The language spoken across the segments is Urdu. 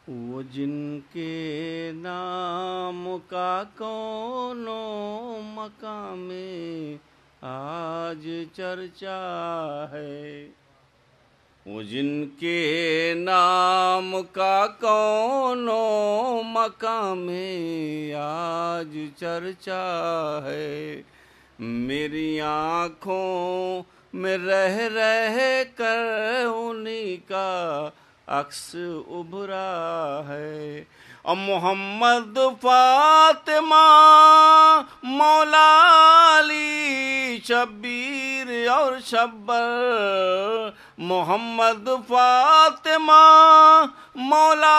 وہ جن کے نام کا کونوں مقام میں آج چرچا ہے، وہ جن کے نام کا کونوں مقام میں آج چرچا ہے، میری آنکھوں میں رہ کر انہی کا عکس ابھرا ہے، اور محمد فاطمہ مولا علی شبیر اور شبر، محمد فاطمہ مولا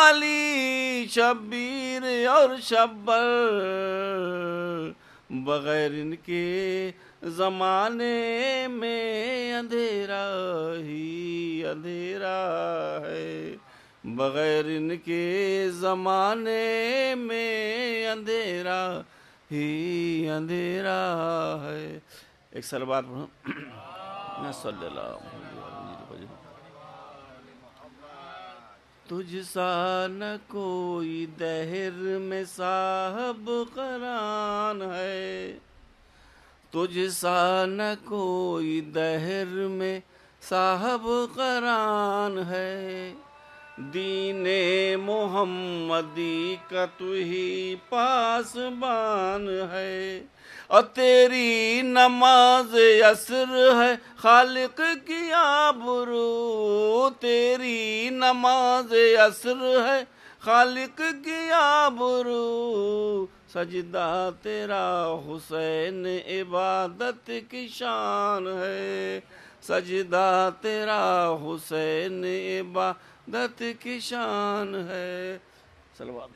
علی شبیر اور شبر، بغیر ان کے زمانے میں اندھیرا ہی اندھیرا ہے، بغیر ان کے زمانے میں اندھیرا ہی اندھیرا ہے۔ ایک صلوات پڑھو صلی اللہ علیہ وسلم۔ تجھ سا نہ کوئی دہر میں صاحب قران ہے، تجھ سا نہ کوئی دہر میں صاحب قران ہے، دین محمدی کا تو ہی پاسبان ہے، اور تیری نماز عصر ہے خالق کی آبرو، تیری نماز عصر ہے خالق کی آبرو، سجدہ تیرا حسین عبادت کی شان ہے، سجدہ تیرا حسین عبادت کی شان ہے۔ صلوات